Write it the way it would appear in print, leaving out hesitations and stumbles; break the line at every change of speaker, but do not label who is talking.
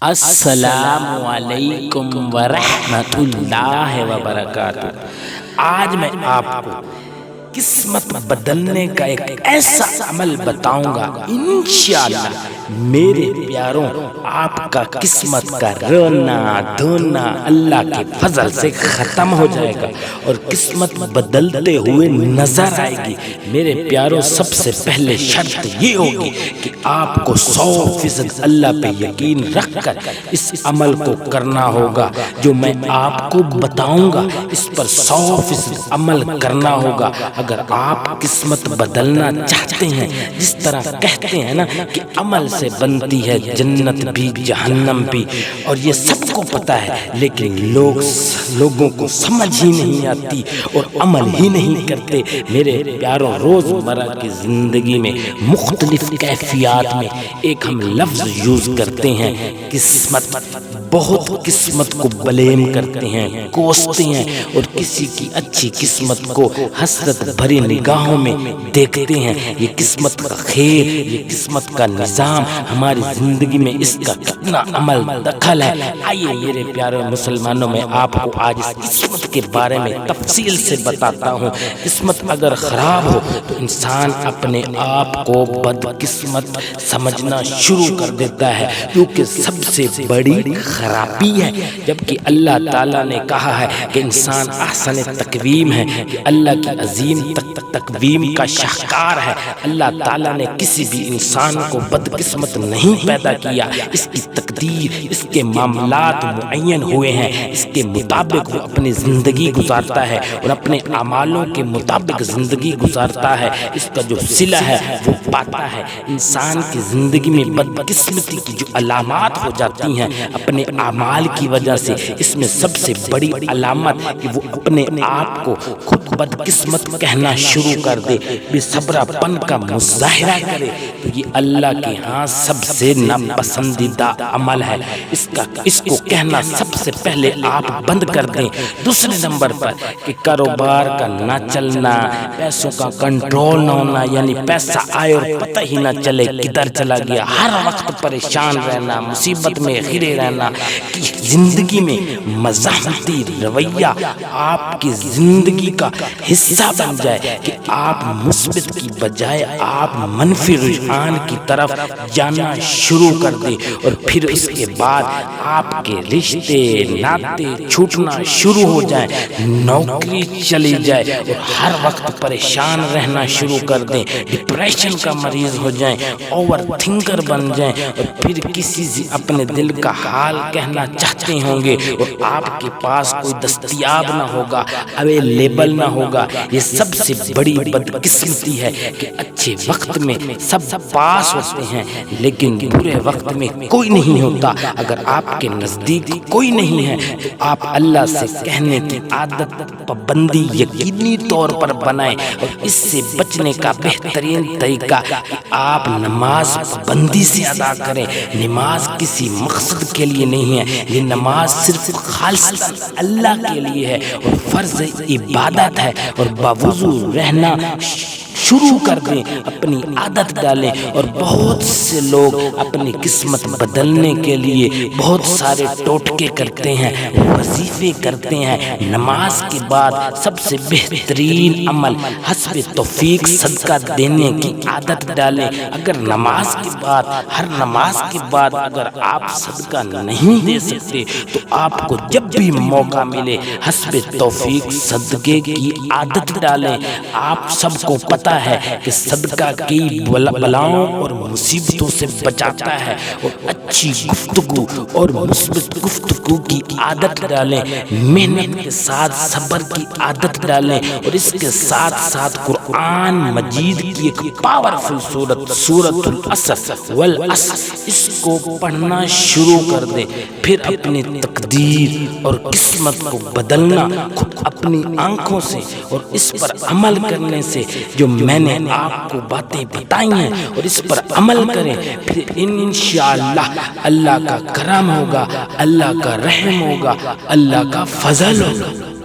السلام علیکم ورحمۃ اللہ وبرکاتہ۔ آج میں آپ کو قسمت بدلنے کا ایک ایسا عمل بتاؤں گا، انشاءاللہ میرے پیاروں آپ کا قسمت کا رونا دھونا اللہ کے فضل سے ختم ہو جائے گا اور قسمت بدلتے ہوئے نظر آئے گی۔ میرے پیاروں، سب سے پہلے شرط یہ ہوگی کہ آپ کو 100% اللہ پہ یقین رکھ کر اس عمل کو کرنا ہوگا۔ جو میں آپ کو بتاؤں گا اس پر 100% عمل کرنا ہوگا۔ اگر آپ قسمت بدلنا چاہتے ہیں، جس طرح کہتے ہیں نا کہ عمل سے بنتی ہے جنت بھی جہنم بھی، اور یہ سب کو پتہ ہے، لیکن لوگوں کو سمجھ ہی نہیں آتی اور عمل ہی نہیں کرتے۔ میرے پیاروں، روزمرہ کی زندگی میں مختلف کیفیات میں ایک ہم لفظ یوز کرتے ہیں، قسمت۔ بہت قسمت کو بلیم کرتے ہیں، کوستے ہیں، اور کسی کی اچھی قسمت کو حسرت بھری نگاہوں میں دیکھتے ہیں۔ یہ قسمت کا خیر، یہ قسمت کا نظام ہماری زندگی میں اس کا کتنا عمل دخل ہے۔ آئیے میرے پیارے مسلمانوں، میں آپ کو آج اس قسمت کے بارے میں تفصیل سے بتاتا ہوں۔ قسمت اگر خراب ہو تو انسان اپنے آپ کو بدقسمت سمجھنا شروع کر دیتا ہے، کیونکہ سب سے بڑی خرابی ہے۔ جبکہ اللہ تعالیٰ نے کہا ہے کہ انسان احسن تقویم ہے، کہ اللہ کی عظیم تقویم کا شاہکار ہے۔ اللہ تعالیٰ نے کسی بھی انسان کو بدقسمت نہیں پیدا کیا۔ اس کی تقدیر، اس کے معاملات معین ہوئے ہیں، اس کے مطابق وہ اپنی زندگی گزارتا ہے اور اپنے اعمالوں کے مطابق زندگی گزارتا ہے۔ اس کا جو صلہ ہے وہ پاتا ہے۔ انسان کی زندگی میں بدقسمتی کی جو علامات ہو جاتی ہیں اپنے اعمال کی وجہ سے، اس میں سب سے بڑی علامت کہ وہ اپنے آپ کو خود بدقسمت کہنا شروع کر دے، بے صبرا پن کا مظاہرہ کرے، تو یہ اللہ کے ہاں سب سے ناپسندیدہ عمل ہے۔ اس کو کہنا سب سے پہلے آپ بند کر دیں۔ دوسرے نمبر پر کہ کاروبار کا نہ چلنا، پیسوں کا کنٹرول نہ ہونا، یعنی پیسہ آئے اور پتہ ہی نہ چلے کدھر چلا گیا، ہر وقت پریشان رہنا، مصیبت میں گھرے رہنا، کہ زندگی میں مزاحمتی رویہ آپ کی زندگی کا حصہ بن جائے، کہ آپ مثبت کی بجائے آپ منفی رجحان کی طرف جانا شروع کر دیں، اور پھر اس کے بعد آپ کے رشتے ناطے چھوٹنا شروع ہو جائیں، نوکری چلی جائے اور ہر وقت پریشان رہنا شروع کر دیں، ڈپریشن کا مریض ہو جائیں، اوور تھنکر بن جائیں، اور پھر کسی سے اپنے دل کا حال کہنا چاہتے ہوں گے اور آپ کے پاس کوئی دستیاب نہ ہوگا، اویلیبل نہ ہوگا۔ یہ سب سے بڑی بدقسمتی ہے کہ اچھے وقت میں سب پاس ہوتے ہیں لیکن برے وقت میں کوئی نہیں ہوتا۔ اگر آپ کے نزدیک کوئی نہیں ہے تو آپ اللہ سے کہنے کی عادت پابندی یقینی طور پر بنائیں، اور اس سے بچنے کا بہترین طریقہ کہ آپ نماز پابندی سے ادا کریں۔ نماز کسی مقصد کے لیے نہیں ہے، یہ نماز صرف خالص اللہ کے لیے ہے اور فرض عبادت ہے، اور باوضو رہنا شروع کر دیں، اپنی عادت ڈالیں۔ اور بہت سے لوگ اپنی قسمت بدلنے کے لیے بہت سارے ٹوٹکے کرتے ہیں، وظیفے کرتے ہیں۔ نماز کے بعد سب سے بہترین عمل حسب توفیق صدقہ دینے کی عادت ڈالیں۔ اگر نماز کے بعد، ہر نماز کے بعد اگر آپ صدقہ نہیں دے سکتے تو آپ کو جب بھی موقع ملے حسب توفیق صدقے کی عادت ڈالیں۔ آپ سب کو پتہ ہے کہ صدقہ کئی بلاؤں اور مصیبتوں سے بچاتا ہے، اور اچھی گفتگو اور مثبت گفتگو کی عادت ڈالیں، محنت کے ساتھ صبر کی عادت ڈالیں، اور اس کے ساتھ ساتھ قرآن مجید کی ایک پاورفل سورۃ العصر والعصر، اس کو پڑھنا شروع کر دیں۔ پھر اپنی تقدیر اور قسمت کو بدلنا خود اپنی آنکھوں سے اور اس پر عمل کرنے سے، جو میں نے آپ کو باتیں بتائی ہیں، اور اس پر عمل کریں، پھر انشاءاللہ اللہ کا کرم ہوگا، اللہ کا رحم ہوگا، اللہ کا فضل ہوگا۔